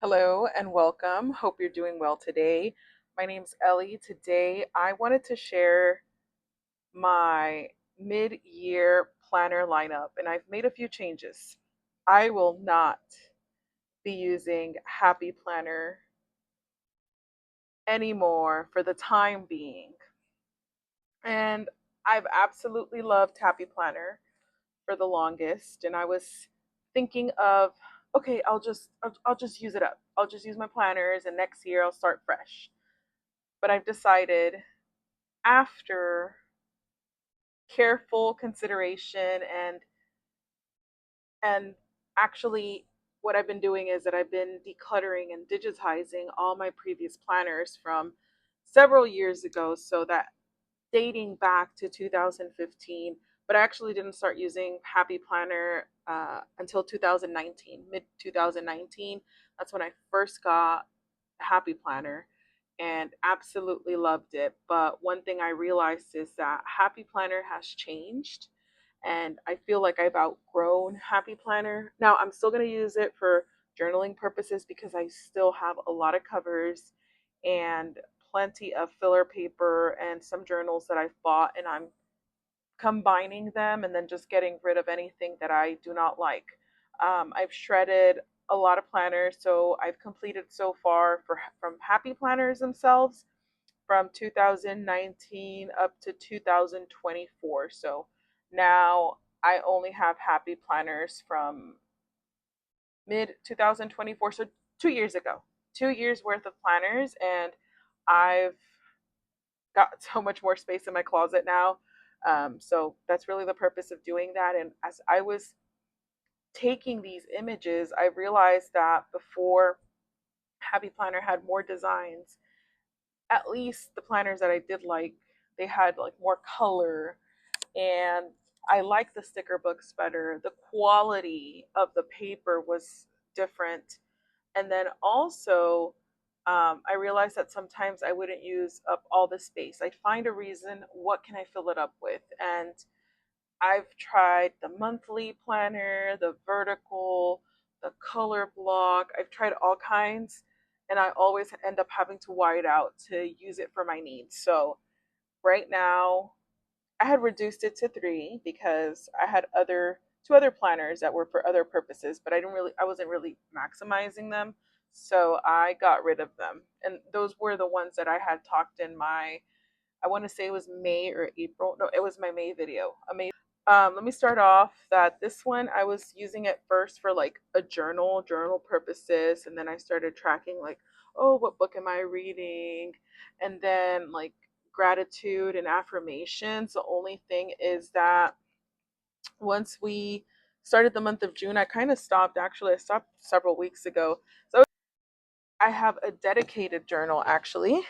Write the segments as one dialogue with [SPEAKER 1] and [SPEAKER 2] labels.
[SPEAKER 1] Hello and welcome. Hope you're doing well today. My name's Ellie. Today I wanted to share my mid year planner lineup, and I've made a few changes. I will not be using Happy Planner anymore for the time being. And I've absolutely loved Happy Planner for the longest, and I was thinking of, okay, I'll just use it up. I'll just use my planners, and next year I'll start fresh. But I've decided, after careful consideration and actually, what I've been doing is that I've been decluttering and digitizing all my previous planners from several years ago, so that dating back to 2015. But I actually didn't start using Happy Planner until 2019, mid 2019. That's when I first got Happy Planner and absolutely loved it. But one thing I realized is that Happy Planner has changed, and I feel like I've outgrown Happy Planner. Now, I'm still going to use it for journaling purposes because I still have a lot of covers and plenty of filler paper and some journals that I've bought, and I'm combining them and then just getting rid of anything that I do not like. I've shredded a lot of planners, so I've completed so far from Happy Planners themselves from 2019 up to 2024. So now I only have Happy Planners from mid 2024, so 2 years ago. 2 years worth of planners, and I've got so much more space in my closet now. So that's really the purpose of doing that. And as I was taking these images, I realized that before, Happy Planner had more designs. At least the planners that I did like, they had like more color, and I like the sticker books better. The quality of the paper was different. And then also, I realized that sometimes I wouldn't use up all the space. I'd find a reason, what can I fill it up with? And I've tried the monthly planner, the vertical, the color block. I've tried all kinds, and I always end up having to white out to use it for my needs. So right now, I had reduced it to three because I had two other planners that were for other purposes, but I wasn't really maximizing them. So I got rid of them. And those were the ones that I had talked in my, I want to say it was May or April. No, it was my May video. Let me start off that this one, I was using it first for like a journal purposes, and then I started tracking like, oh, what book am I reading? And then like gratitude and affirmations. The only thing is that once we started the month of June, I kind of stopped. Actually, I stopped several weeks ago. So I have a dedicated journal, actually,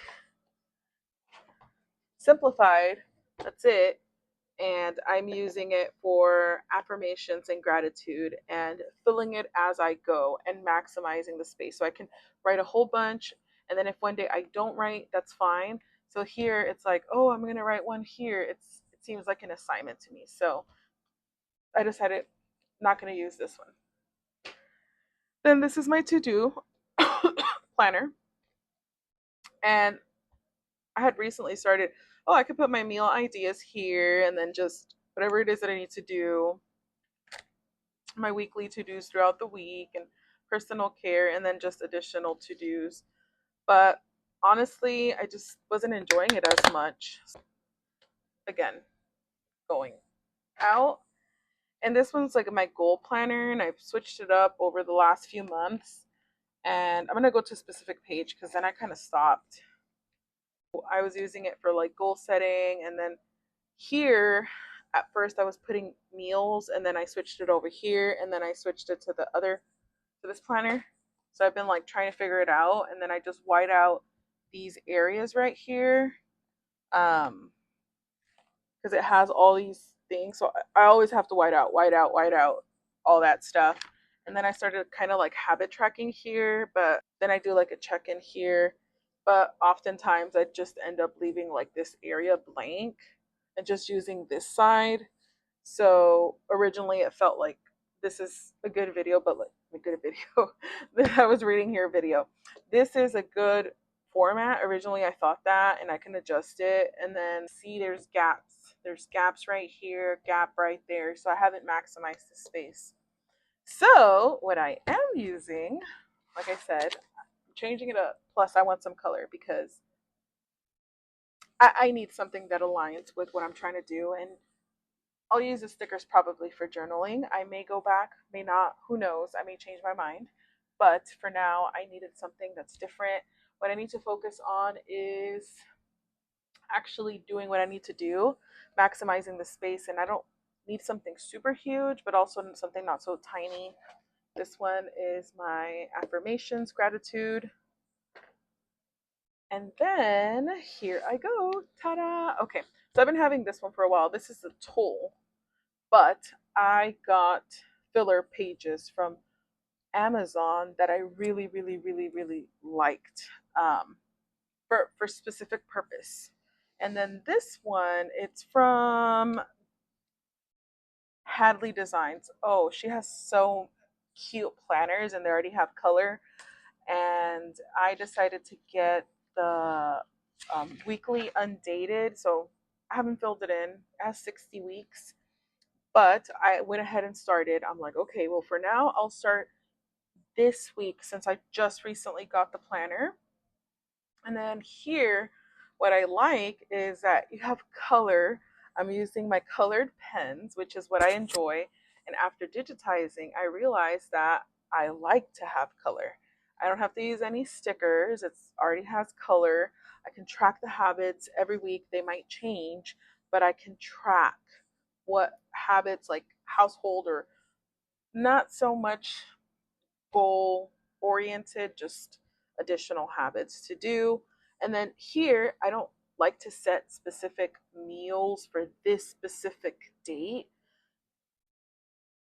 [SPEAKER 1] simplified. That's it. And I'm using it for affirmations and gratitude and filling it as I go and maximizing the space. So I can write a whole bunch, and then if one day I don't write, that's fine. So here it's like, oh, I'm going to write one here. It seems like an assignment to me. So I decided not going to use this one. Then this is my to-do planner, and I had recently started, oh, I could put my meal ideas here and then just whatever it is that I need to do, my weekly to-dos throughout the week, and personal care, and then just additional to-dos. But honestly, I just wasn't enjoying it as much. Again, going out. And this one's like my goal planner, and I've switched it up over the last few months. And I'm going to go to a specific page because then I kind of stopped. I was using it for like goal setting, and then here at first I was putting meals, and then I switched it over here, and then I switched it to this planner. So I've been like trying to figure it out, and then I just white out these areas right here, because it has all these things. So I always have to white out all that stuff. And then I started kind of like habit tracking here, but then I do like a check in here. But oftentimes I just end up leaving like this area blank and just using this side. So originally it felt like this is a good video, but like a good video. I was reading here video. This is a good format. Originally I thought that, and I can adjust it, and then see there's gaps. There's gaps right here, gap right there. So I haven't maximized the space. So what I am using, like I said, I'm changing it up. Plus I want some color because I need something that aligns with what I'm trying to do. And I'll use the stickers probably for journaling. I may go back, may not, who knows? I may change my mind. But for now, I needed something that's different. What I need to focus on is actually doing what I need to do, maximizing the space. And I don't need something super huge, but also something not so tiny. This one is my affirmations, gratitude. And then here I go. Ta-da! Okay, so I've been having this one for a while. This is a toll, but I got filler pages from Amazon that I really, really, really, really liked for specific purpose. And then this one, it's from Hadley Designs. Oh, she has so cute planners, and they already have color. And I decided to get the weekly undated. So I haven't filled it in. It has 60 weeks. But I went ahead and started. I'm like, okay, well, for now, I'll start this week since I just recently got the planner. And then here, what I like is that you have color. I'm using my colored pens, which is what I enjoy. And after digitizing, I realized that I like to have color. I don't have to use any stickers. It already has color. I can track the habits every week. They might change, but I can track what habits, like household, or not so much goal oriented, just additional habits to do. And then here, I don't like to set specific meals for this specific date.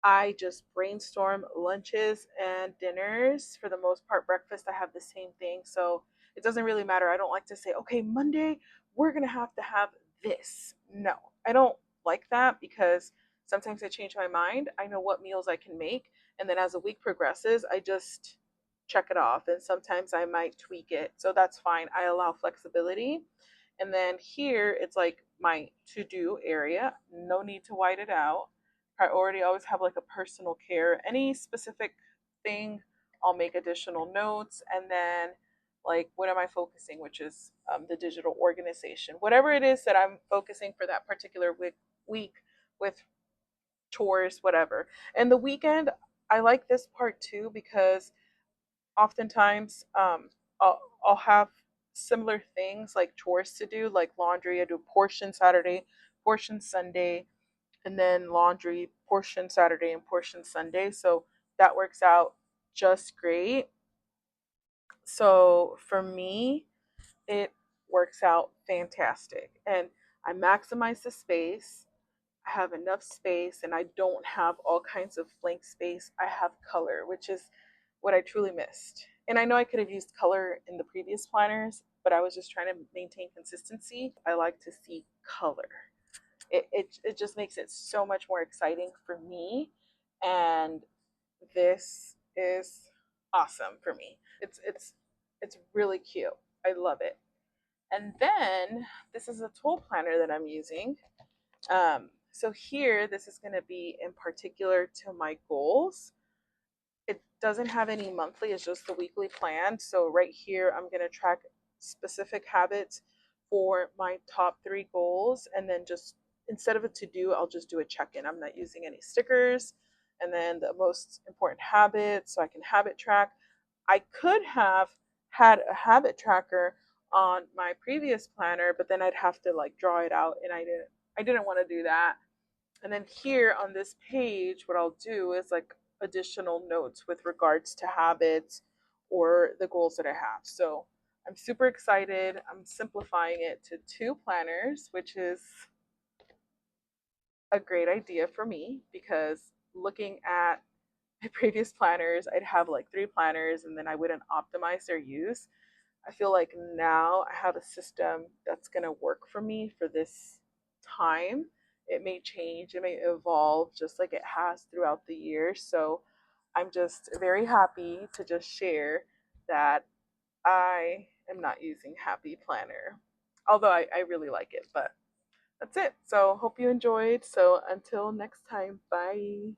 [SPEAKER 1] I just brainstorm lunches and dinners. For the most part, breakfast, I have the same thing. So it doesn't really matter. I don't like to say, okay, Monday, we're going to have this. No, I don't like that because sometimes I change my mind. I know what meals I can make. And then as the week progresses, I just check it off. And sometimes I might tweak it. So that's fine. I allow flexibility. And then here, it's like my to do area. No need to white it out. Priority, always have like a personal care. Any specific thing, I'll make additional notes. And then, like, what am I focusing, which is the digital organization. Whatever it is that I'm focusing for that particular week with chores, whatever. And the weekend, I like this part too because oftentimes I'll have similar things like chores to do, like laundry. I do portion Saturday, portion Sunday, and then laundry portion Saturday and portion Sunday. So that works out just great. So for me, it works out fantastic. And I maximize the space. I have enough space and I don't have all kinds of blank space. I have color, which is what I truly missed. And I know I could have used color in the previous planners, but I was just trying to maintain consistency. I like to see color. It just makes it so much more exciting for me. And this is awesome for me. It's really cute. I love it. And then this is a tool planner that I'm using. So here, this is going to be in particular to my goals. It doesn't have any monthly, it's just the weekly plan. So right here, I'm going to track specific habits for my top 3 goals. And then just instead of a to do, I'll just do a check in. I'm not using any stickers. And then the most important habits, so I can habit track. I could have had a habit tracker on my previous planner, but then I'd have to like draw it out, and I didn't want to do that. And then here on this page, what I'll do is like additional notes with regards to habits or the goals that I have. So I'm super excited. I'm simplifying it to 2 planners, which is a great idea for me because looking at my previous planners, I'd have like 3 planners and then I wouldn't optimize their use. I feel like now I have a system that's going to work for me for this time. It may change, it may evolve just like it has throughout the years. So I'm just very happy to just share that I am not using Happy Planner, although I really like it. But that's it. So hope you enjoyed. So until next time, bye.